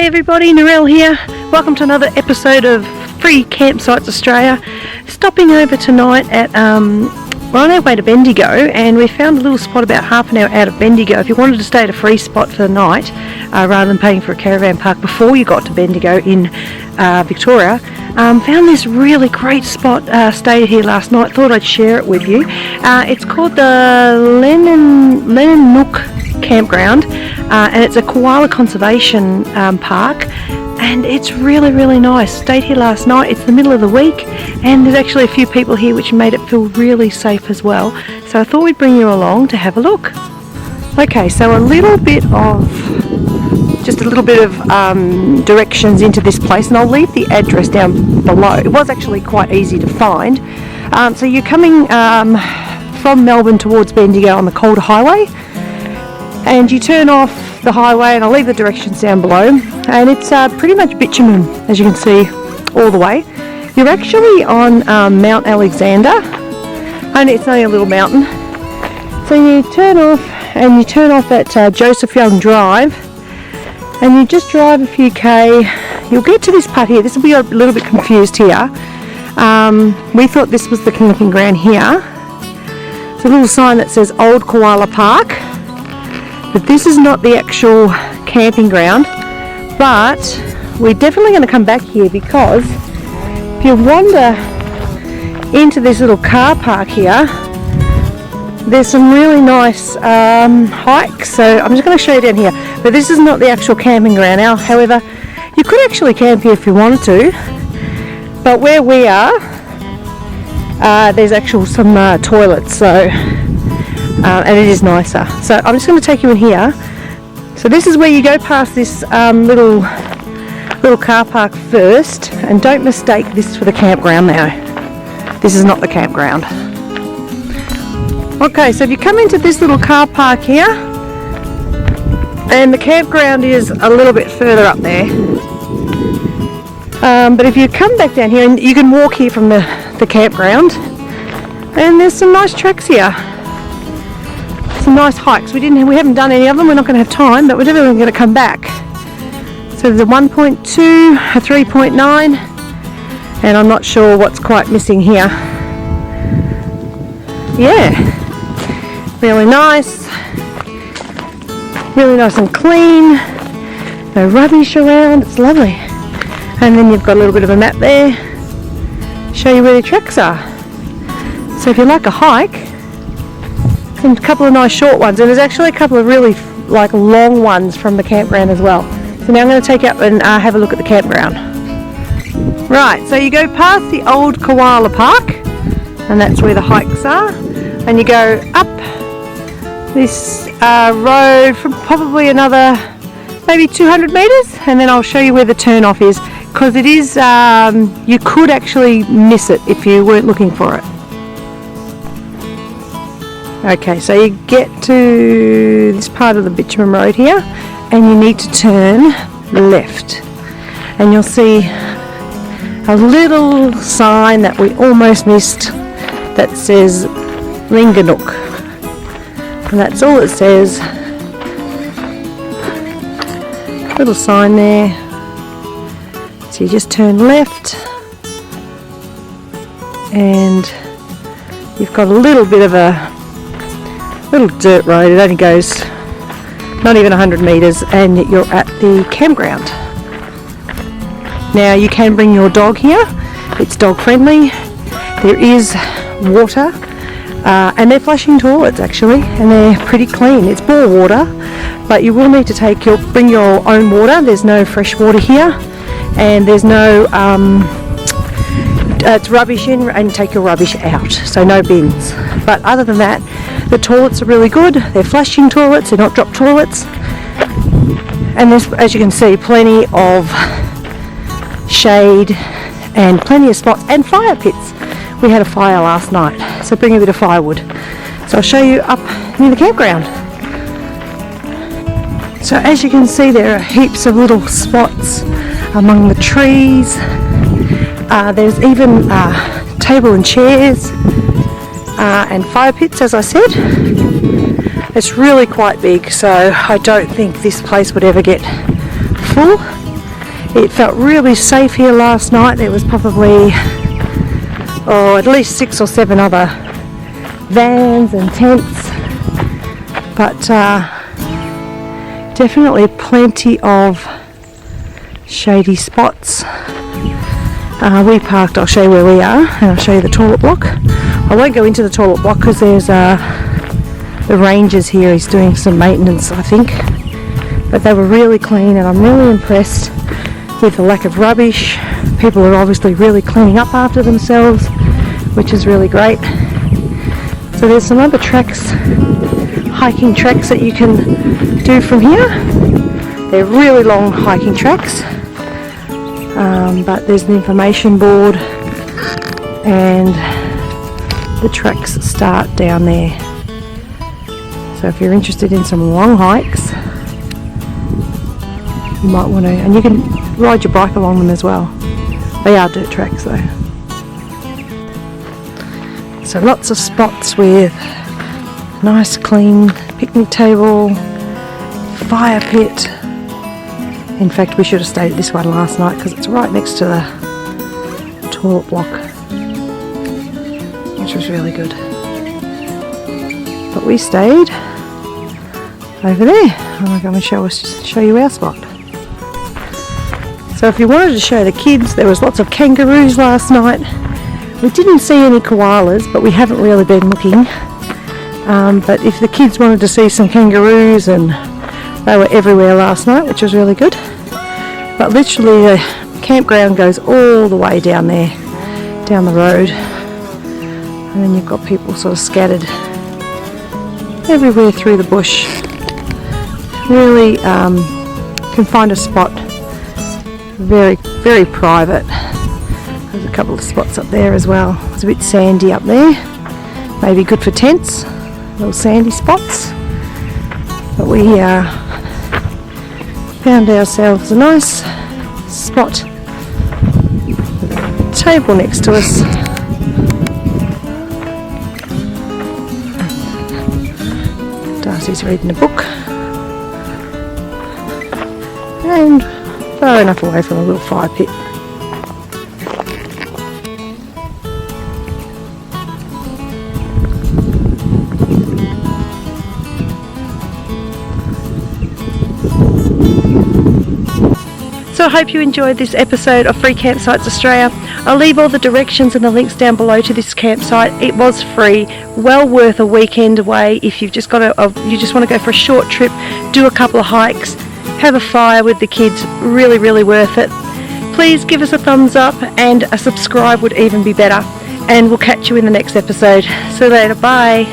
everybody, Narelle here. Welcome to another episode of Free Campsites Australia. Stopping over tonight at, we're on our way to Bendigo, and we found a little spot about half an hour out of Bendigo. If you wanted to stay at a free spot for the night, rather than paying for a caravan park before you got to Bendigo in Victoria, found this really great spot, stayed here last night, thought I'd share it with you. It's called the Leanganook Campground, and it's a koala conservation park, and it's really nice. Stayed here last night. It's the middle of the week, and there's actually a few people here, which made it feel really safe as well. So I thought we'd bring you along to have a look. Okay, so just a little bit of directions into this place, and I'll leave the address down below. It was actually quite easy to find. So you're coming from Melbourne towards Bendigo on the Koala highway, and you turn off the highway, and I'll leave the directions down below, and it's pretty much bitumen, as you can see, all the way. You're actually on Mount Alexander, and it's only a little mountain. So you turn off at Joseph Young Drive, and you just drive a few K. You'll get to this part here. This will be a little bit confused here. We thought this was the camping ground here. There's a little sign that says Old Koala Park, but this is not the actual camping ground. But we're definitely going to come back here, because if you wander into this little car park here, there's some really nice hikes. So I'm just going to show you down here, but this is not the actual camping ground now. However, you could actually camp here if you wanted to, but where we are, there's actually some toilets, so and it is nicer. So I'm just going to take you in here. So this is where you go past this little car park first, and don't mistake this for the campground now. This is not the campground. Okay, so if you come into this little car park here, and the campground is a little bit further up there, but if you come back down here, and you can walk here from the campground, and there's some nice tracks here, some nice hikes. We haven't done any of them. We're not going to have time, but we're definitely going to come back. So there's a 1.2, a 3.9, and I'm not sure what's quite missing here. Yeah, really nice and clean, no rubbish around, it's lovely. And then you've got a little bit of a map there, show you where the tracks are. So if you like a hike, and a couple of nice short ones, and there's actually a couple of really long ones from the campground as well. So now I'm going to take you up and have a look at the campground. Right, so you go past the Old Koala Park, and that's where the hikes are, and you go up this road for probably another maybe 200 metres, and then I'll show you where the turn off is, because it is, you could actually miss it if you weren't looking for it. Okay, so you get to this part of the bitumen road here, and you need to turn left, and you'll see a little sign that we almost missed that says Leanganook, and that's all it says. Little sign there. So you just turn left, and you've got a little bit of a little dirt road. It only goes not even 100 metres, and you're at the campground. Now you can bring your dog here. It's dog friendly. There is water, and they're flushing toilets actually, and they're pretty clean. It's bore water, but you will need to bring your own water. There's no fresh water here, and there's no it's rubbish in, and take your rubbish out, so no bins. But other than that, the toilets are really good. They're flushing toilets, they're not drop toilets, and there's, as you can see, plenty of shade and plenty of spots, and fire pits. We had a fire last night, so bring a bit of firewood. So I'll show you up near the campground. So as you can see, there are heaps of little spots among the trees. There's even table and chairs, and fire pits, as I said. It's really quite big, so I don't think this place would ever get full. It felt really safe here last night. There was probably at least 6 or 7 other vans and tents, but definitely plenty of shady spots. We parked, I'll show you where we are, and I'll show you the toilet block. I won't go into the toilet block because there's the rangers here. He's doing some maintenance, I think, but they were really clean, and I'm really impressed with the lack of rubbish. People are obviously really cleaning up after themselves, which is really great. So there's some other tracks, hiking tracks that you can do from here. They're really long hiking tracks, but there's an information board, and the tracks start down there. So if you're interested in some long hikes, you might want to, and you can ride your bike along them as well. They are dirt tracks though. So lots of spots with nice clean picnic table, fire pit. In fact, we should have stayed at this one last night because it's right next to the toilet block, which was really good. But we stayed over there. I'm going to go and show you our spot. So if you wanted to show the kids, there was lots of kangaroos last night. We didn't see any koalas, but we haven't really been looking. But if the kids wanted to see some kangaroos, and they were everywhere last night, which was really good. But literally the campground goes all the way down there, down the road. And then you've got people sort of scattered everywhere through the bush. Really can find a spot very, very private. There's a couple of spots up there as well. It's a bit sandy up there. Maybe good for tents, little sandy spots. But we found ourselves a nice spot with a table next to us. Darcy's reading a book. And far enough away from a little fire pit. So I hope you enjoyed this episode of Free Campsites Australia. I'll leave all the directions and the links down below to this campsite. It was free, well worth a weekend away if you've just got you just want to go for a short trip, do a couple of hikes, have a fire with the kids. Really, really worth it. Please give us a thumbs up, and a subscribe would even be better. And we'll catch you in the next episode. See you later. Bye.